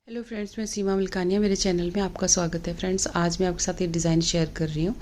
Hello friends, मैं सीमा मिल्कानिया, मेरे channel में आपका स्वागत है। फ्रेंड्स, आज मैं आपके साथ एक डिज़ाइन शेयर कर रही हूँ।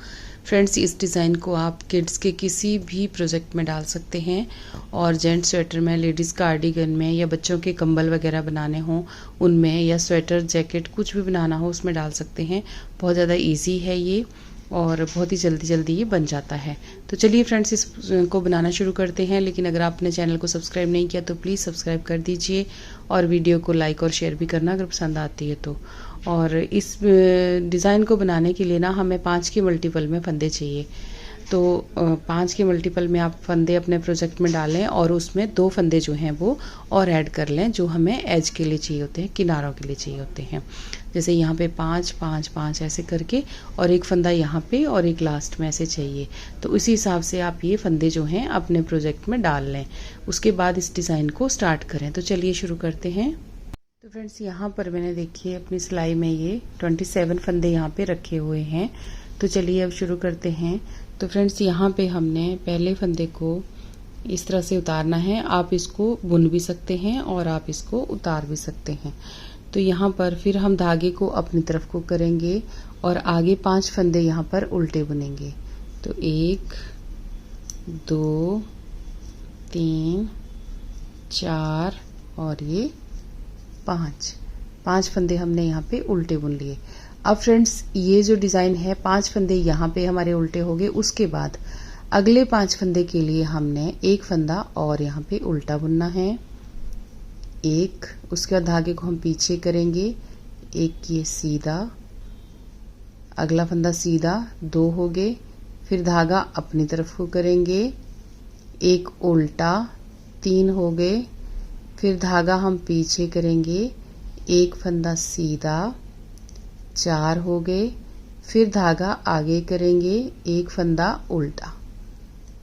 फ्रेंड्स, इस डिज़ाइन को आप किड्स के किसी भी प्रोजेक्ट में डाल सकते हैं और जेंट्स स्वेटर में, लेडीज़ कार्डिगन में या बच्चों के कंबल वगैरह बनाने हों उनमें, या स्वेटर जैकेट कुछ भी बनाना हो उसमें डाल सकते हैं। बहुत ज़्यादा ईजी है ये और बहुत ही जल्दी ये बन जाता है। तो चलिए फ्रेंड्स, इसको बनाना शुरू करते हैं। लेकिन अगर आपने चैनल को सब्सक्राइब नहीं किया तो प्लीज़ सब्सक्राइब कर दीजिए और वीडियो को लाइक और शेयर भी करना अगर पसंद आती है तो। और इस डिज़ाइन को बनाने के लिए ना हमें 5 के मल्टीपल में फंदे चाहिए। तो 5 के मल्टीपल में आप फंदे अपने प्रोजेक्ट में डालें और उसमें 2 फंदे जो हैं वो और ऐड कर लें, जो हमें एज के लिए चाहिए होते हैं, किनारों के लिए चाहिए होते हैं। जैसे यहाँ पे 5 5 5 ऐसे करके, और एक फंदा यहाँ पे और एक लास्ट में ऐसे चाहिए। तो उसी हिसाब से आप ये फंदे जो हैं अपने प्रोजेक्ट में डाल लें। उसके बाद इस डिज़ाइन को स्टार्ट करें। तो चलिए शुरू करते हैं। तो फ्रेंड्स, यहाँ पर मैंने देखिए अपनी सिलाई में ये 27 फंदे यहाँ पे रखे हुए हैं। तो चलिए अब शुरू करते हैं। तो फ्रेंड्स, यहाँ पे हमने पहले फंदे को इस तरह से उतारना है। आप इसको बुन भी सकते हैं और आप इसको उतार भी सकते हैं। तो यहाँ पर फिर हम धागे को अपनी तरफ को करेंगे और आगे 5 फंदे यहाँ पर उल्टे बुनेंगे। तो 1 2 3 4 और ये 5 फंदे हमने यहाँ पे उल्टे बुन लिए। अब फ्रेंड्स, ये जो डिज़ाइन है 5 फंदे यहाँ पे हमारे उल्टे हो गए। उसके बाद अगले 5 फंदे के लिए हमने एक फंदा और यहाँ पे उल्टा बुनना है। एक, उसके बाद धागे को हम पीछे करेंगे, एक ये सीधा, अगला फंदा सीधा, 2 हो गए। फिर धागा अपनी तरफ को करेंगे, एक उल्टा, 3 हो गए। फिर धागा हम पीछे करेंगे, एक फंदा सीधा, 4 हो गए। फिर धागा आगे करेंगे, एक फंदा उल्टा।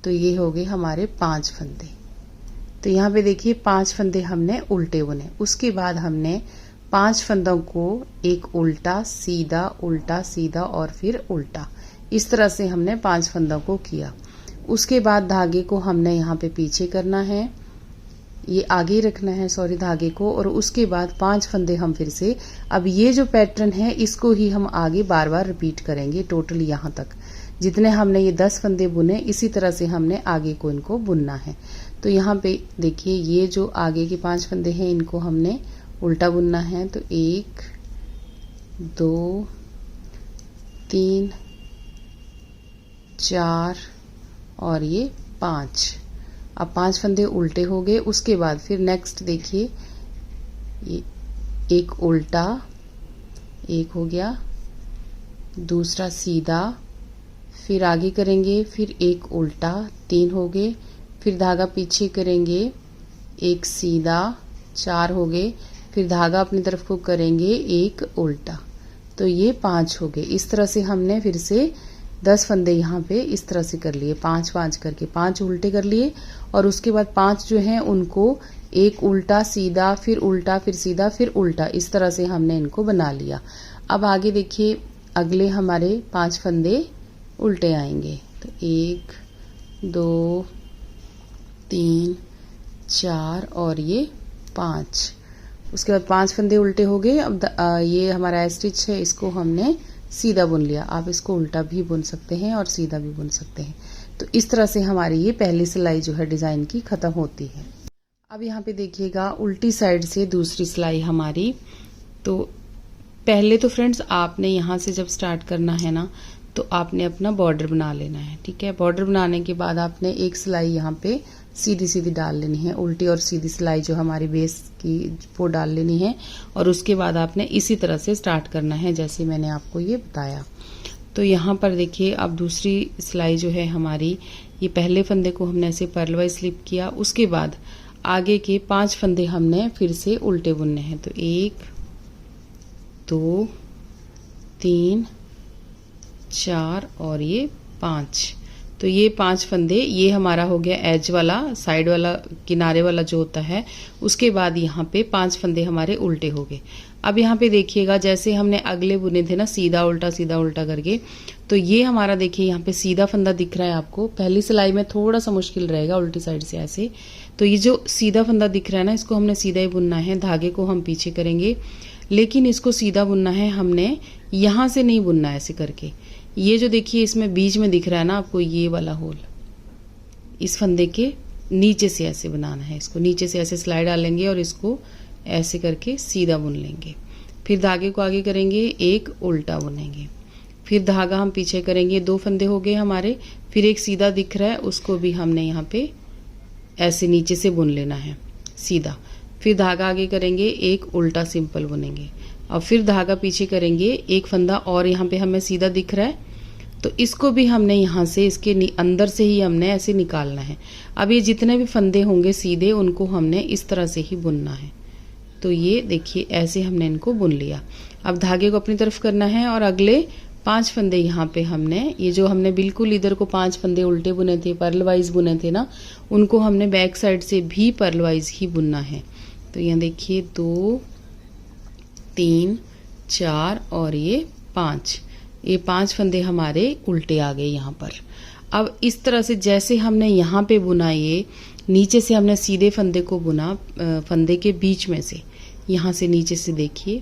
तो ये हो गए हमारे 5 फंदे। तो यहाँ पे देखिए 5 फंदे हमने उल्टे बुने। उसके बाद हमने 5 फंदों को एक उल्टा सीधा और फिर उल्टा, इस तरह से हमने 5 फंदों को किया। उसके बाद धागे को हमने यहाँ पे पीछे करना है, ये आगे रखना है धागे को, और उसके बाद 5 फंदे हम फिर से, अब ये जो पैटर्न है इसको ही हम आगे बार बार रिपीट करेंगे। टोटल यहाँ तक जितने हमने ये 10 फंदे बुने, इसी तरह से हमने आगे को इनको बुनना है। तो यहाँ पे देखिए ये जो आगे के 5 फंदे हैं इनको हमने उल्टा बुनना है। तो 1 2 3 4 और ये 5। अब 5 फंदे उल्टे हो गए। उसके बाद फिर नेक्स्ट देखिए, ये एक उल्टा, एक हो गया, दूसरा सीधा, फिर आगे करेंगे, फिर एक उल्टा, 3 हो गए। फिर धागा पीछे करेंगे, एक सीधा, 4 हो गए। फिर धागा अपनी तरफ को करेंगे, एक उल्टा। तो ये 5 हो गए। इस तरह से हमने फिर से 10 फंदे यहाँ पे इस तरह से कर लिए, 5 5 करके 5 उल्टे कर लिए। और उसके बाद 5 जो हैं उनको एक उल्टा सीधा, फिर उल्टा, फिर सीधा, फिर उल्टा, इस तरह से हमने इनको बना लिया। अब आगे देखिए अगले हमारे 5 फंदे उल्टे आएंगे। तो 1 2 3 4 और ये 5। उसके बाद 5 फंदे उल्टे हो गए। अब ये हमारा स्टिच है, इसको हमने सीधा बुन लिया। आप इसको उल्टा भी बुन सकते हैं और सीधा भी बुन सकते हैं। तो इस तरह से हमारी ये पहली सिलाई जो है डिज़ाइन की ख़त्म होती है। अब यहाँ पे देखिएगा उल्टी साइड से दूसरी सिलाई हमारी। तो पहले तो फ्रेंड्स आपने यहाँ से जब स्टार्ट करना है ना, तो आपने अपना बॉर्डर बना लेना है, ठीक है। बॉर्डर बनाने के बाद आपने एक सिलाई यहाँ पे सीधी सीधी डाल लेनी है, उल्टी और सीधी सिलाई जो हमारी बेस की वो डाल लेनी है। और उसके बाद आपने इसी तरह से स्टार्ट करना है जैसे मैंने आपको ये बताया। तो यहाँ पर देखिए अब दूसरी सिलाई जो है हमारी, ये पहले फंदे को हमने ऐसे पर्लवाइज स्लिप किया। उसके बाद आगे के 5 फंदे हमने फिर से उल्टे बुनने हैं। तो 1 2 3 4 और ये 5। तो ये 5 फंदे, ये हमारा हो गया एज वाला, साइड वाला, किनारे वाला जो होता है। उसके बाद यहाँ पे 5 फंदे हमारे उल्टे हो गए। अब यहाँ पे देखिएगा जैसे हमने अगले बुने थे ना सीधा उल्टा करके, तो ये हमारा देखिए यहाँ पे सीधा फंदा दिख रहा है आपको। पहली सिलाई में थोड़ा सा मुश्किल रहेगा उल्टी साइड से ऐसे। तो ये जो सीधा फंदा दिख रहा है ना, इसको हमने सीधा ही बुनना है। धागे को हम पीछे करेंगे, लेकिन इसको सीधा बुनना है हमने, यहाँ से नहीं बुनना है ऐसे करके। ये जो देखिए इसमें बीच में दिख रहा है ना आपको, ये वाला होल, इस फंदे के नीचे से ऐसे बनाना है। इसको नीचे से ऐसे सिलाई डालेंगे और इसको ऐसे करके सीधा बुन लेंगे। फिर धागे को आगे करेंगे, एक उल्टा बुनेंगे, फिर धागा हम पीछे करेंगे। 2 फंदे हो गए हमारे, फिर एक सीधा दिख रहा है, उसको भी हमने यहाँ पे ऐसे नीचे से बुन लेना है सीधा। फिर धागा आगे करेंगे, एक उल्टा सिंपल बुनेंगे, और फिर धागा पीछे करेंगे, एक फंदा और यहाँ पे हमें सीधा दिख रहा है, तो इसको भी हमने यहाँ से इसके अंदर से ही हमने ऐसे निकालना है। अब ये जितने भी फंदे होंगे सीधे, उनको हमने इस तरह से ही बुनना है। तो ये देखिए ऐसे हमने इनको बुन लिया। अब धागे को अपनी तरफ करना है और अगले 5 फंदे यहाँ पे हमने, ये जो हमने बिल्कुल इधर को 5 फंदे उल्टे बुने थे, पर्ल वाइज बुने थे ना, उनको हमने बैक साइड से भी पर्ल वाइज ही बुनना है। तो यहाँ देखिए 2 3 4 और ये 5, ये 5 फंदे हमारे उल्टे आ गए यहाँ पर। अब इस तरह से जैसे हमने यहाँ पे बुना, ये नीचे से हमने सीधे फंदे को बुना, फंदे के बीच में से, यहाँ से नीचे से देखिए,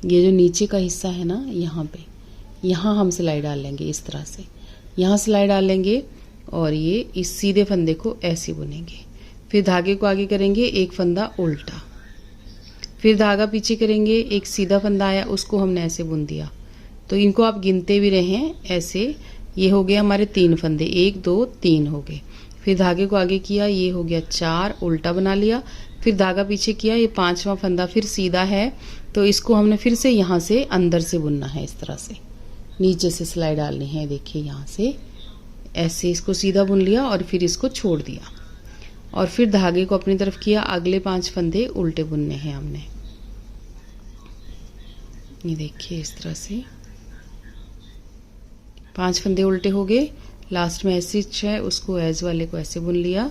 ये जो नीचे का हिस्सा है ना, यहाँ पे, यहाँ हम सिलाई डाल लेंगे इस तरह से, यहाँ सिलाई डाल लेंगे और ये इस सीधे फंदे को ऐसे बुनेंगे। फिर धागे को आगे करेंगे, एक फंदा उल्टा, फिर धागा पीछे करेंगे, एक सीधा फंदा आया, उसको हमने ऐसे बुन दिया। तो इनको आप गिनते भी रहें ऐसे। ये हो गए हमारे 3 फंदे, 1 2 3 हो गए। फिर धागे को आगे किया, ये हो गया 4, उल्टा बना लिया, फिर धागा पीछे किया, ये 5वां फंदा फिर सीधा है, तो इसको हमने फिर से यहाँ से अंदर से बुनना है, इस तरह से नीचे से सिलाई डालनी है। देखिए यहाँ से ऐसे इसको सीधा बुन लिया और फिर इसको छोड़ दिया, और फिर धागे को अपनी तरफ किया, अगले 5 फंदे उल्टे बुनने हैं हमने। ये देखिए इस तरह से 5 फंदे उल्टे हो गए, लास्ट में ऐसी है, उसको एज वाले को ऐसे बुन लिया।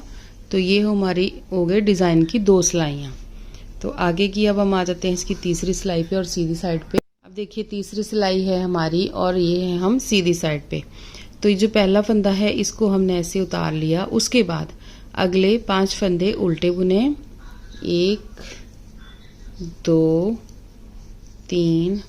तो ये हमारी हो गए डिज़ाइन की 2 सिलाइयाँ। तो आगे की अब हम आ जाते हैं इसकी तीसरी सिलाई पे और सीधी साइड पे। अब देखिए तीसरी सिलाई है हमारी और ये है हम सीधी साइड पे। तो ये जो पहला फंदा है इसको हमने ऐसे उतार लिया, उसके बाद अगले 5 फंदे उल्टे बुने, 1 2 3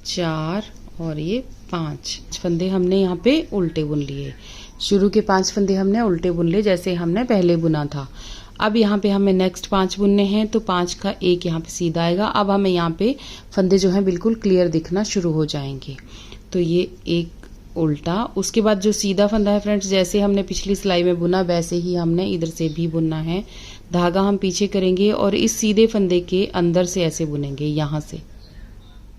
4 और ये 5 फंदे हमने यहाँ पे उल्टे बुन लिए। शुरू के 5 फंदे हमने उल्टे बुन लिए जैसे हमने पहले बुना था। अब यहाँ पे हमें नेक्स्ट 5 बुनने हैं, तो 5 का एक यहाँ पे सीधा आएगा। अब हमें यहाँ पे फंदे जो हैं बिल्कुल क्लियर दिखना शुरू हो जाएंगे। तो ये एक उल्टा, उसके बाद जो सीधा फंदा है फ्रेंड्स, जैसे हमने पिछली सिलाई में बुना वैसे ही हमने इधर से भी बुनना है। धागा हम पीछे करेंगे और इस सीधे फंदे के अंदर से ऐसे बुनेंगे, यहाँ से,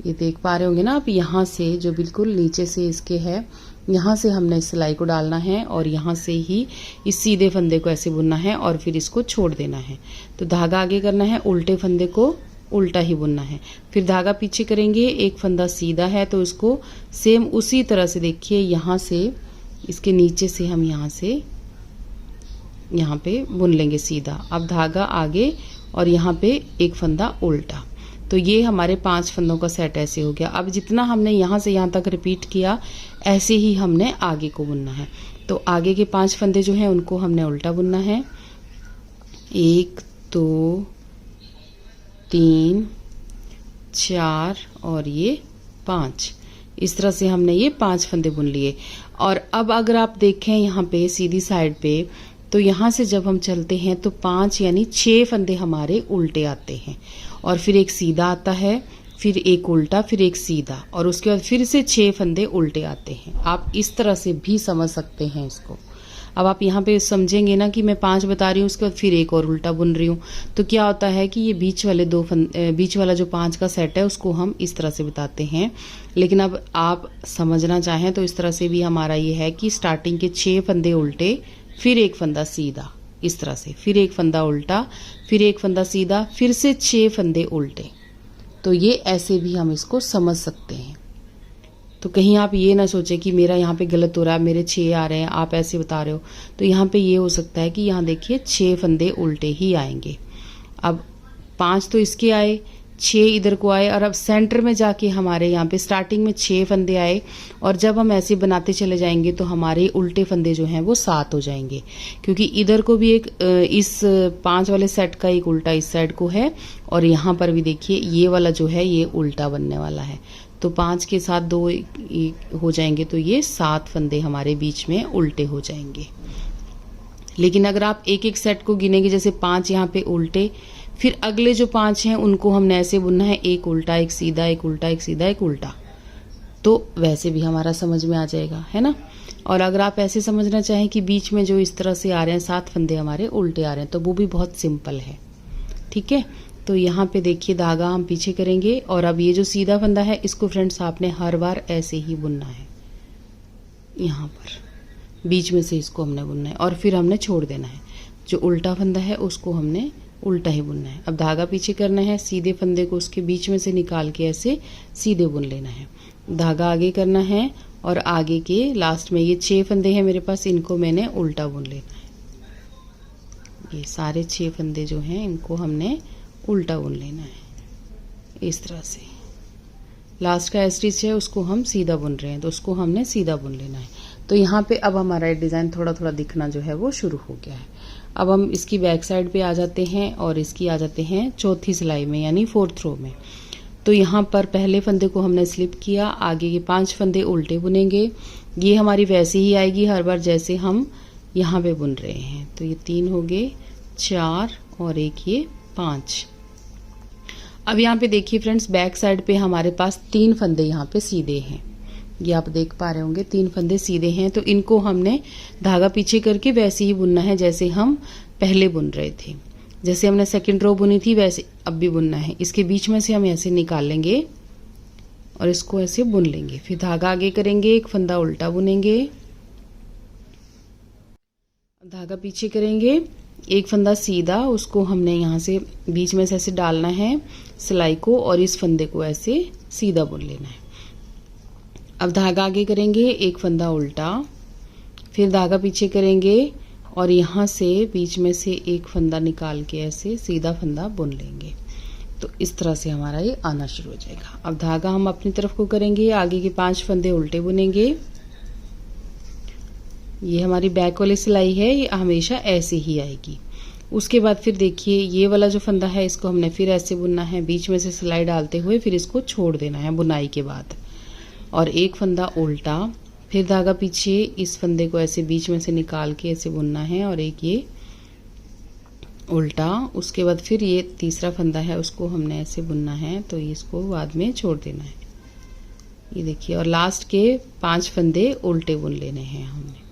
ये देख पा रहे होंगे ना आप, यहाँ से जो बिल्कुल नीचे से इसके है, यहाँ से हमने इस सिलाई को डालना है और यहाँ से ही इस सीधे फंदे को ऐसे बुनना है और फिर इसको छोड़ देना है। तो धागा आगे करना है, उल्टे फंदे को उल्टा ही बुनना है, फिर धागा पीछे करेंगे, एक फंदा सीधा है तो इसको सेम उसी तरह से देखिए यहाँ से इसके नीचे से हम यहाँ से यहाँ पे बुन लेंगे सीधा। अब धागा आगे और यहाँ पे एक फंदा उल्टा। तो ये हमारे 5 फंदों का सेट ऐसे हो गया। अब जितना हमने यहाँ से यहाँ तक रिपीट किया ऐसे ही हमने आगे को बुनना है। तो आगे के 5 फंदे जो हैं उनको हमने उल्टा बुनना है, 1 2 3 4 और ये 5। इस तरह से हमने ये 5 फंदे बुन लिए। और अब अगर आप देखें यहाँ पे सीधी साइड पे, तो यहाँ से जब हम चलते हैं तो 5 यानी 6 फंदे हमारे उल्टे आते हैं और फिर एक सीधा आता है, फिर एक उल्टा, फिर एक सीधा, और उसके बाद फिर से 6 फंदे उल्टे आते हैं। आप इस तरह से भी समझ सकते हैं इसको। अब आप यहाँ पे समझेंगे ना कि मैं 5 बता रही हूँ, उसके बाद फिर एक और उल्टा बुन रही हूँ, तो क्या होता है कि ये बीच वाला जो 5 का सेट है उसको हम इस तरह से बताते हैं। लेकिन अब आप समझना चाहें तो इस तरह से भी हमारा ये है कि स्टार्टिंग के 6 फंदे उल्टे, फिर एक फंदा सीधा, इस तरह से, फिर एक फंदा उल्टा, फिर एक फंदा सीधा, फिर से 6 फंदे उल्टे। तो ये ऐसे भी हम इसको समझ सकते हैं। तो कहीं आप ये ना सोचें कि मेरा यहाँ पे गलत हो रहा है, मेरे 6 आ रहे हैं, आप ऐसे बता रहे हो। तो यहाँ पे ये हो सकता है कि यहाँ देखिए 6 फंदे उल्टे ही आएंगे। अब 5 तो इसके आए, 6 इधर को आए और अब सेंटर में जाके हमारे यहाँ पे स्टार्टिंग में 6 फंदे आए और जब हम ऐसे बनाते चले जाएंगे तो हमारे उल्टे फंदे जो हैं वो 7 हो जाएंगे, क्योंकि इधर को भी एक इस 5 वाले सेट का एक उल्टा इस साइड को है और यहाँ पर भी देखिए ये वाला जो है ये उल्टा बनने वाला है। तो 5 के साथ 2 हो जाएंगे तो ये 7 फंदे हमारे बीच में उल्टे हो जाएंगे। लेकिन अगर आप एक एक सेट को गिनेंगे, जैसे 5 यहाँ पे उल्टे, फिर अगले जो 5 हैं उनको हमने ऐसे बुनना है, एक उल्टा एक सीधा, एक उल्टा एक सीधा, एक उल्टा, तो वैसे भी हमारा समझ में आ जाएगा, है ना। और अगर आप ऐसे समझना चाहें कि बीच में जो इस तरह से आ रहे हैं 7 फंदे हमारे उल्टे आ रहे हैं, तो वो भी बहुत सिंपल है, ठीक है। तो यहाँ पे देखिए धागा हम पीछे करेंगे और अब ये जो सीधा फंदा है इसको फ्रेंड्स आपने हर बार ऐसे ही बुनना है, यहाँ पर बीच में से इसको हमने बुनना है और फिर हमने छोड़ देना है। जो उल्टा फंदा है उसको हमने उल्टा ही बुनना है। अब धागा पीछे करना है, सीधे फंदे को उसके बीच में से निकाल के ऐसे सीधे बुन लेना है। धागा आगे करना है और आगे के लास्ट में ये 6 फंदे हैं मेरे पास, इनको मैंने उल्टा बुन लेना है। ये सारे 6 फंदे जो हैं इनको हमने उल्टा बुन लेना है इस तरह से। लास्ट का स्टिच है उसको हम सीधा बुन रहे हैं तो उसको हमने सीधा बुन लेना है। तो यहाँ पे अब हमारा ये डिज़ाइन थोड़ा थोड़ा दिखना जो है वो शुरू हो गया है। अब हम इसकी बैक साइड पे आ जाते हैं और इसकी आ जाते हैं चौथी सिलाई में यानी 4th रो में। तो यहाँ पर पहले फंदे को हमने स्लिप किया, आगे के 5 फंदे उल्टे बुनेंगे। ये हमारी वैसे ही आएगी हर बार जैसे हम यहाँ पे बुन रहे हैं। तो ये 3 हो गए, 4 और एक ये 5। अब यहाँ पे देखिए फ्रेंड्स बैक साइड पे हमारे पास 3 फंदे यहाँ पे सीधे हैं, ये आप देख पा रहे होंगे 3 फंदे सीधे हैं। तो इनको हमने धागा पीछे करके वैसे ही बुनना है जैसे हम पहले बुन रहे थे। जैसे हमने सेकंड रो बुनी थी वैसे अब भी बुनना है। इसके बीच में से हम ऐसे निकाल लेंगे और इसको ऐसे बुन लेंगे, फिर धागा आगे करेंगे, एक फंदा उल्टा बुनेंगे, धागा पीछे करेंगे, एक फंदा सीधा, उसको हमने यहाँ से बीच में से ऐसे डालना है सिलाई को और इस फंदे को ऐसे सीधा बुन लेना है। अब धागा आगे करेंगे, एक फंदा उल्टा, फिर धागा पीछे करेंगे और यहाँ से बीच में से एक फंदा निकाल के ऐसे सीधा फंदा बुन लेंगे। तो इस तरह से हमारा ये आना शुरू हो जाएगा। अब धागा हम अपनी तरफ को करेंगे, आगे के 5 फंदे उल्टे बुनेंगे। ये हमारी बैक वाली सिलाई है, ये हमेशा ऐसे ही आएगी। उसके बाद फिर देखिए ये वाला जो फंदा है इसको हमने फिर ऐसे बुनना है, बीच में से सिलाई डालते हुए फिर इसको छोड़ देना है बुनाई के बाद, और एक फंदा उल्टा, फिर धागा पीछे, इस फंदे को ऐसे बीच में से निकाल के ऐसे बुनना है और एक ये उल्टा। उसके बाद फिर ये तीसरा फंदा है उसको हमने ऐसे बुनना है, तो इसको बाद में छोड़ देना है, ये देखिए। और लास्ट के 5 फंदे उल्टे बुन लेने हैं हमने,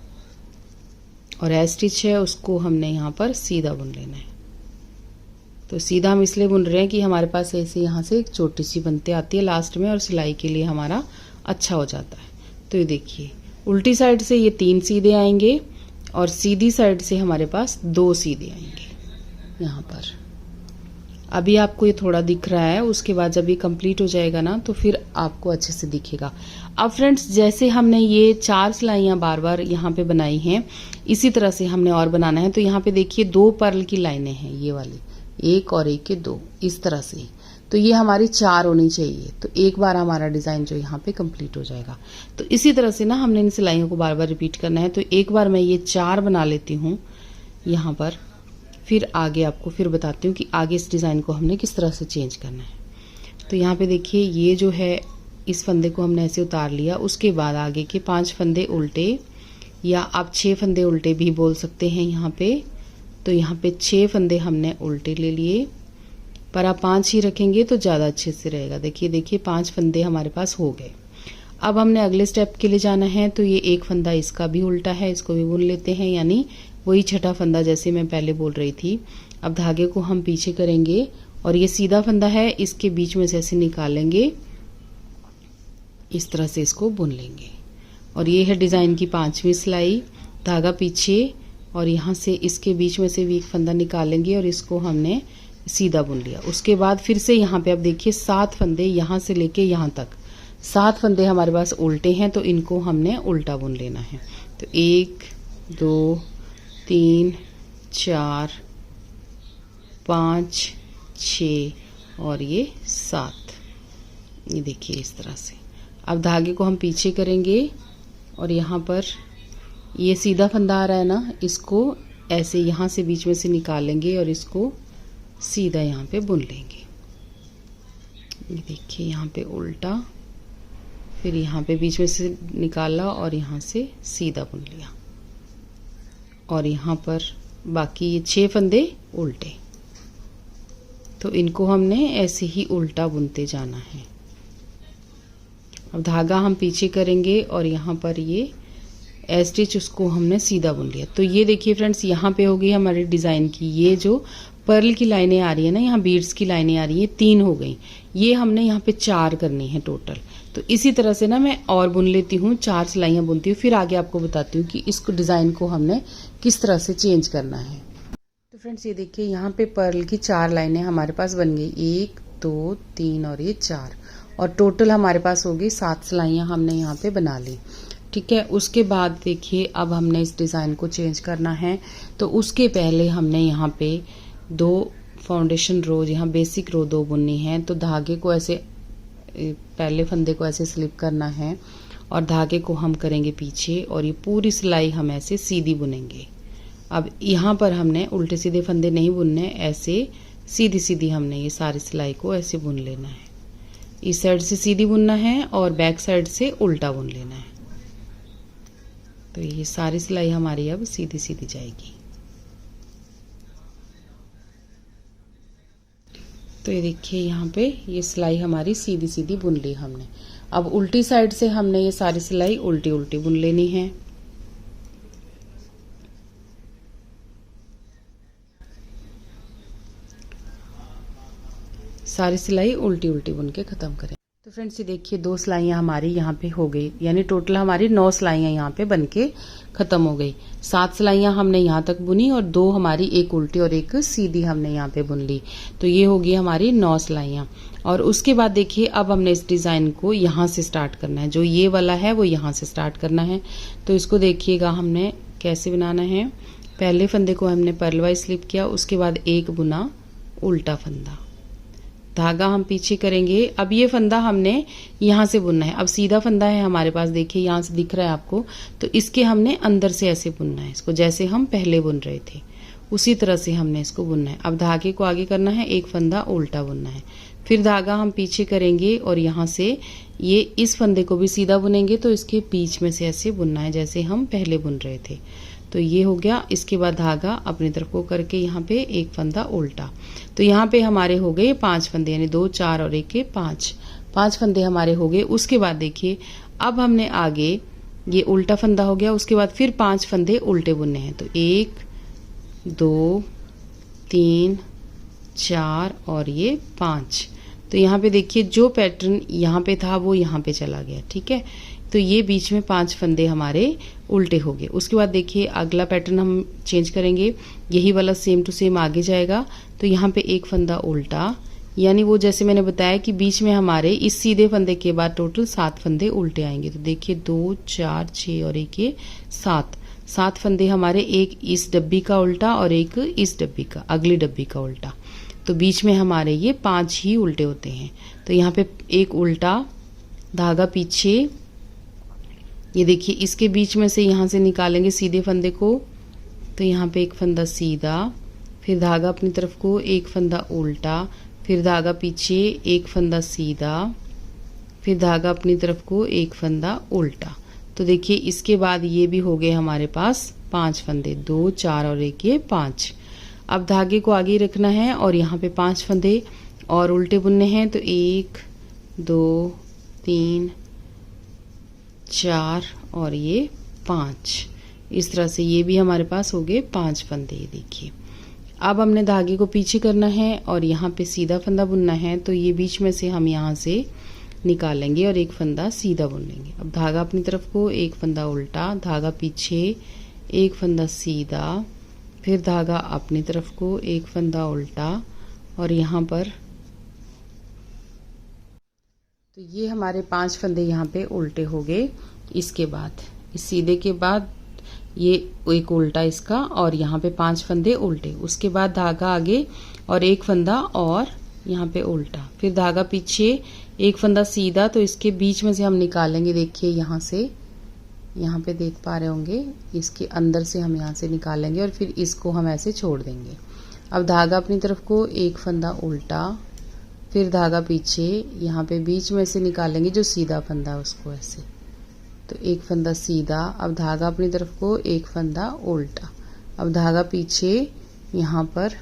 और ए स्टिच है उसको हमने यहाँ पर सीधा बुन लेना है। तो सीधा हम इसलिए बुन रहे हैं कि हमारे पास ऐसे यहाँ से एक छोटी सी बनते आती है लास्ट में और सिलाई के लिए हमारा अच्छा हो जाता है। तो ये देखिए उल्टी साइड से ये 3 सीधे आएंगे और सीधी साइड से हमारे पास 2 सीधे आएंगे यहाँ पर। अभी आपको ये थोड़ा दिख रहा है, उसके बाद जब ये कंप्लीट हो जाएगा ना तो फिर आपको अच्छे से दिखेगा। अब फ्रेंड्स जैसे हमने ये 4 सिलाइयाँ बार बार यहाँ पे बनाई हैं, इसी तरह से हमने और बनाना है। तो यहाँ पे देखिए 2 पर्ल की लाइनें हैं, ये वाली 1 और 1 के 2, इस तरह से। तो ये हमारी 4 होनी चाहिए। तो एक बार हमारा डिज़ाइन जो यहाँ पे कंप्लीट हो जाएगा। तो इसी तरह से ना हमने इन सिलाइयों को बार बार रिपीट करना है। तो एक बार मैं ये 4 बना लेती हूँ यहाँ पर, फिर आगे आपको फिर बताती हूँ कि आगे इस डिज़ाइन को हमने किस तरह से चेंज करना है। तो यहाँ पे देखिए ये जो है इस फंदे को हमने ऐसे उतार लिया, उसके बाद आगे के 5 फंदे उल्टे, या आप 6 फंदे उल्टे भी बोल सकते हैं यहाँ पे। तो यहाँ पे 6 फंदे हमने उल्टे ले लिए, पर आप 5 ही रखेंगे तो ज़्यादा अच्छे से रहेगा। देखिए 5 फंदे हमारे पास हो गए। अब हमने अगले स्टेप के लिए जाना है। तो ये एक फंदा इसका भी उल्टा है, इसको भी बुन लेते हैं, यानी वही छठा फंदा जैसे मैं पहले बोल रही थी। अब धागे को हम पीछे करेंगे और ये सीधा फंदा है, इसके बीच में से ऐसे निकालेंगे, इस तरह से इसको बुन लेंगे। और ये है डिज़ाइन की 5वीं सिलाई। धागा पीछे और यहाँ से इसके बीच में से भी एक फंदा निकालेंगे और इसको हमने सीधा बुन लिया। उसके बाद फिर से यहाँ पे आप देखिए 7 फंदे यहाँ से लेके यहाँ तक 7 फंदे हमारे पास उल्टे हैं, तो इनको हमने उल्टा बुन लेना है। तो 1 2 3 4 5 6 और ये 7। ये देखिए इस तरह से। अब धागे को हम पीछे करेंगे और यहाँ पर ये सीधा फंदा आ रहा है ना, इसको ऐसे यहाँ से बीच में से निकालेंगे और इसको सीधा यहाँ पे बुन लेंगे। ये देखिए यहाँ पे उल्टा, फिर यहाँ पे बीच में से निकाला और यहाँ से सीधा बुन लिया, और यहाँ पर बाकी ये 6 फंदे उल्टे। तो इनको हमने ऐसे ही उल्टा बुनते जाना है। अब धागा हम पीछे करेंगे और यहाँ पर ये स्टिच उसको हमने सीधा बुन लिया। तो ये देखिए फ्रेंड्स, यहाँ पे होगी हमारी डिज़ाइन की ये जो पर्ल की लाइनें आ रही है ना, यहाँ बीड्स की लाइनें आ रही है, 3 हो गई। ये हमने यहाँ पे 4 करनी है टोटल। तो इसी तरह से ना मैं और बुन लेती हूँ, 4 सिलाइयाँ बुनती हूँ, फिर आगे आपको बताती हूँ कि इसको डिज़ाइन को हमने किस तरह से चेंज करना है। तो फ्रेंड्स ये देखिए यहाँ पे पर्ल की 4 लाइनें हमारे पास बन गई, 1 2 3 और ये 4, और टोटल हमारे पास होगी 7 सिलाइयाँ हमने यहाँ पे बना ली। ठीक है, उसके बाद देखिए अब हमने इस डिज़ाइन को चेंज करना है। तो उसके पहले हमने यहाँ पे 2 फाउंडेशन रो, यहाँ बेसिक रो 2 बुननी है। तो धागे को ऐसे पहले फंदे को ऐसे स्लिप करना है और धागे को हम करेंगे पीछे, और ये पूरी सिलाई हम ऐसे सीधी बुनेंगे। अब यहाँ पर हमने उल्टे सीधे फंदे नहीं बुनने, ऐसे सीधी सीधी हमने ये सारी सिलाई को ऐसे बुन लेना है। इस साइड से सीधी बुनना है और बैक साइड से उल्टा बुन लेना है। तो ये सारी सिलाई हमारी अब सीधी सीधी जाएगी। तो ये देखिए यहाँ पे ये सिलाई हमारी सीधी सीधी बुन ली हमने। अब उल्टी साइड से हमने ये सारी सिलाई उल्टी उल्टी बुन लेनी है। सारी सिलाई उल्टी उल्टी बुन के खत्म करें। तो फ्रेंड्स ये देखिए 2 सिलाइयाँ हमारी यहाँ पे हो गई, यानी टोटल हमारी 9 सिलाइयाँ यहाँ पे बन के खत्म हो गई। 7 सिलाइयाँ हमने यहाँ तक बुनी और 2 हमारी एक उल्टी और एक सीधी हमने यहाँ पे बुन ली। तो ये होगी हमारी 9 सिलाइयाँ। और उसके बाद देखिए अब हमने इस डिज़ाइन को यहाँ से स्टार्ट करना है। जो ये वाला है वो यहाँ से स्टार्ट करना है। तो इसको देखिएगा हमने कैसे बनाना है। पहले फंदे को हमने पर्ल वाइज स्लिप किया, उसके बाद एक बुना उल्टा फंदा, धागा हम पीछे करेंगे। अब ये फंदा हमने यहाँ से बुनना है। अब सीधा फंदा है हमारे पास, देखिए यहाँ से दिख रहा है आपको। तो इसके हमने अंदर से ऐसे बुनना है इसको, जैसे हम पहले बुन रहे थे उसी तरह से हमने इसको बुनना है। अब धागे को आगे करना है, एक फंदा उल्टा बुनना है, फिर धागा हम पीछे करेंगे और यहाँ से ये इस फंदे को भी सीधा बुनेंगे। तो इसके बीच में से ऐसे बुनना है जैसे हम पहले बुन रहे थे। तो ये हो गया। इसके बाद धागा अपनी तरफ को करके यहाँ पे एक फंदा उल्टा। तो यहाँ पे हमारे हो गए 5 फंदे, यानी 2 4 और 1 के 5 फंदे हमारे हो गए। उसके बाद देखिए अब हमने आगे ये उल्टा फंदा हो गया, उसके बाद फिर 5 फंदे उल्टे बुनने हैं। तो 1 2 3 4 और ये 5। तो यहाँ पे देखिए जो पैटर्न यहाँ पे था वो यहाँ पे चला गया। ठीक है, तो ये बीच में 5 फंदे हमारे उल्टे हो गए। उसके बाद देखिए अगला पैटर्न हम चेंज करेंगे, यही वाला सेम टू सेम आगे जाएगा। तो यहाँ पे एक फंदा उल्टा, यानी वो जैसे मैंने बताया कि बीच में हमारे इस सीधे फंदे के बाद टोटल 7 फंदे उल्टे आएंगे। तो देखिए 2 4 6 और 1 ये 7 फंदे हमारे, एक इस डब्बी का उल्टा और एक इस डब्बी का, अगली डब्बी का उल्टा। तो बीच में हमारे ये 5 ही उल्टे होते हैं। तो यहाँ पे एक उल्टा, धागा पीछे, ये देखिए इसके बीच में से यहाँ से निकालेंगे सीधे फंदे को। तो यहाँ पे एक फंदा सीधा, फिर धागा अपनी तरफ को, एक फंदा उल्टा, फिर धागा पीछे, एक फंदा सीधा, फिर धागा अपनी तरफ को, एक फंदा उल्टा। तो देखिए इसके बाद ये भी हो गए हमारे पास 5 फंदे, 2 4 और 1 ये 5। अब धागे को आगे रखना है और यहाँ पे 5 फंदे और उल्टे बुनने हैं। तो 1 2 3 4 और ये 5। इस तरह से ये भी हमारे पास हो गए 5 फंदे। देखिए अब हमने धागे को पीछे करना है और यहाँ पे सीधा फंदा बुनना है। तो ये बीच में से हम यहाँ से निकालेंगे और एक फंदा सीधा बुन लेंगे। अब धागा अपनी तरफ को, एक फंदा उल्टा, धागा पीछे, एक फंदा सीधा, फिर धागा अपनी तरफ को, एक फंदा उल्टा, और यहाँ पर तो ये हमारे 5 फंदे यहाँ पे उल्टे हो गए। इसके बाद इस सीधे के बाद ये एक उल्टा इसका, और यहाँ पे 5 फंदे उल्टे। उसके बाद धागा आगे और एक फंदा और यहाँ पे उल्टा, फिर धागा पीछे, एक फंदा सीधा, तो इसके बीच में से हम निकालेंगे। देखिए यहाँ से, यहाँ पे देख पा रहे होंगे, इसके अंदर से हम यहाँ से निकालेंगे और फिर इसको हम ऐसे छोड़ देंगे। अब धागा अपनी तरफ को, एक फंदा उल्टा, फिर धागा पीछे, यहाँ पे बीच में से निकालेंगे जो सीधा फंदा है उसको ऐसे, तो एक फंदा सीधा। अब धागा अपनी तरफ को, एक फंदा उल्टा, अब धागा पीछे, यहाँ पर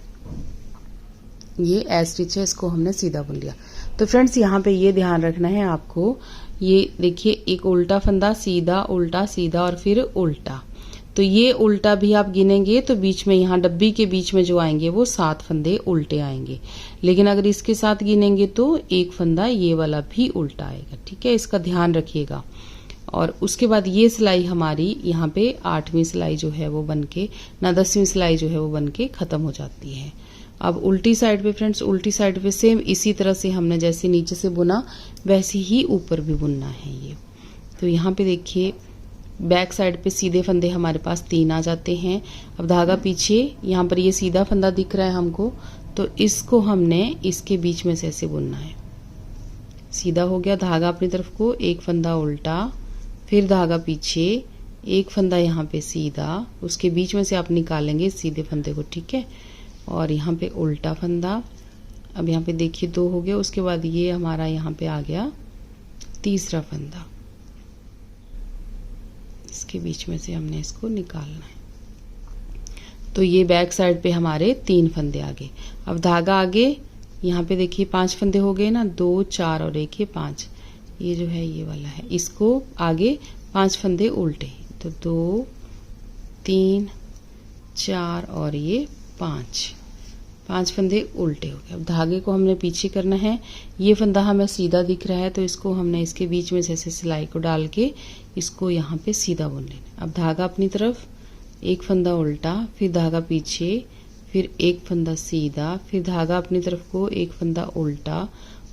ये एज स्टिच है, इसको हमने सीधा बुन लिया। तो फ्रेंड्स यहाँ पे ये ध्यान रखना है आपको, ये देखिए एक उल्टा फंदा, सीधा उल्टा सीधा और फिर उल्टा, तो ये उल्टा भी आप गिनेंगे तो बीच में यहाँ डब्बी के बीच में जो आएंगे वो 7 फंदे उल्टे आएंगे। लेकिन अगर इसके साथ गिनेंगे तो एक फंदा ये वाला भी उल्टा आएगा। ठीक है, इसका ध्यान रखिएगा। और उसके बाद ये सिलाई हमारी यहाँ पे 8वीं सिलाई जो है वो बनके ना 10वीं सिलाई जो है वो बनके खत्म हो जाती है। अब उल्टी साइड पे फ्रेंड्स, उल्टी साइड पे सेम इसी तरह से हमने जैसे नीचे से बुना वैसे ही ऊपर भी बुनना है ये। तो यहाँ पे देखिए बैक साइड पे सीधे फंदे हमारे पास 3 आ जाते हैं। अब धागा पीछे, यहाँ पर ये सीधा फंदा दिख रहा है हमको, तो इसको हमने इसके बीच में से ऐसे बुनना है। सीधा हो गया, धागा अपनी तरफ को, एक फंदा उल्टा, फिर धागा पीछे, एक फंदा यहाँ पे सीधा, उसके बीच में से आप निकालेंगे सीधे फंदे को। ठीक है, और यहाँ पे उल्टा फंदा। अब यहाँ पे देखिए 2 हो गया, उसके बाद ये हमारा यहाँ पे आ गया तीसरा फंदा, इसके बीच में से हमने इसको निकालना है। तो ये बैक साइड पे हमारे 3 फंदे आ गए। अब धागा आगे, यहाँ पे देखिए 5 फंदे हो गए ना, 2 4 और एक ये 5, ये जो है ये वाला है, इसको आगे 5 फंदे उल्टे, तो 2 3 4 और ये 5 फंदे उल्टे हो गए। अब धागे को हमने पीछे करना है, ये फंदा हमें सीधा दिख रहा है तो इसको हमने इसके बीच में से ऐसे सिलाई को डाल के इसको यहाँ पे सीधा बुन लेना। अब धागा अपनी तरफ, एक फंदा उल्टा, फिर धागा पीछे, फिर एक फंदा सीधा, फिर धागा अपनी तरफ को, एक फंदा उल्टा,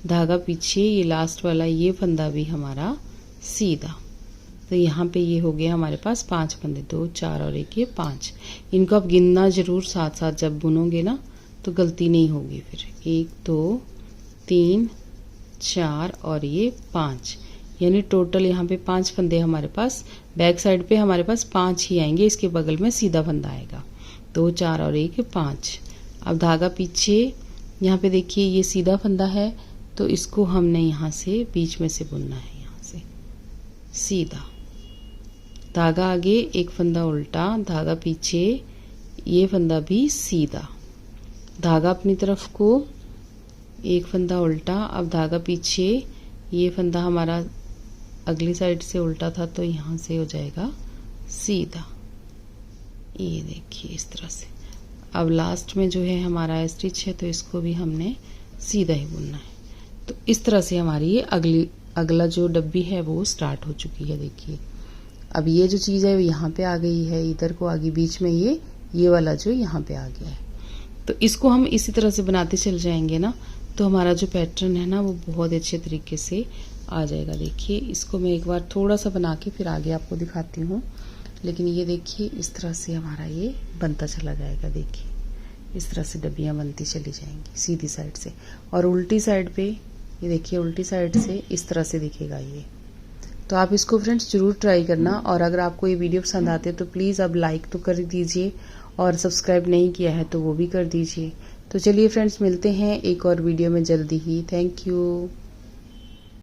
धागा पीछे, ये लास्ट वाला ये फंदा भी हमारा सीधा। तो यहाँ पे ये हो गया हमारे पास 5 फंदे, 2 4 और एक ये 5। इनको आप गिनना जरूर साथ साथ, जब बुनोगे ना तो गलती नहीं होगी फिर। 1 2 3 4 और ये 5, यानी टोटल यहाँ पे 5 फंदे हमारे पास। बैक साइड पे हमारे पास 5 ही आएंगे, इसके बगल में सीधा फंदा आएगा। 2 4 और एक 5। अब धागा पीछे, यहाँ पे देखिए ये सीधा फंदा है तो इसको हमने यहाँ से बीच में से बुनना है, यहाँ से सीधा। धागा आगे, एक फंदा उल्टा, धागा पीछे, ये फंदा भी सीधा, धागा अपनी तरफ को, एक फंदा उल्टा, अब धागा पीछे, ये फंदा हमारा अगली साइड से उल्टा था तो यहाँ से हो जाएगा सीधा, ये देखिए इस तरह से। अब लास्ट में जो है हमारा स्टिच है तो इसको भी हमने सीधा ही बुनना है। तो इस तरह से हमारी ये अगला जो डब्बी है वो स्टार्ट हो चुकी है। देखिए अब ये जो चीज़ है वो यहाँ पे आ गई है, इधर को आगे बीच में ये वाला जो यहाँ पे आ गया है। तो इसको हम इसी तरह से बनाते चल जाएंगे ना, तो हमारा जो पैटर्न है ना वो बहुत अच्छे तरीके से आ जाएगा। देखिए इसको मैं एक बार थोड़ा सा बना के फिर आगे आपको दिखाती हूँ, लेकिन ये देखिए इस तरह से हमारा ये बनता चला जाएगा। देखिए इस तरह से डब्बियाँ बनती चली जाएंगी सीधी साइड से, और उल्टी साइड पे ये देखिए उल्टी साइड से इस तरह से दिखेगा ये। तो आप इसको फ्रेंड्स जरूर ट्राई करना, और अगर आपको ये वीडियो पसंद आते हैं तो प्लीज़ अब लाइक तो कर दीजिए, और सब्सक्राइब नहीं किया है तो वो भी कर दीजिए। तो चलिए फ्रेंड्स मिलते हैं एक और वीडियो में जल्दी ही। Thank you.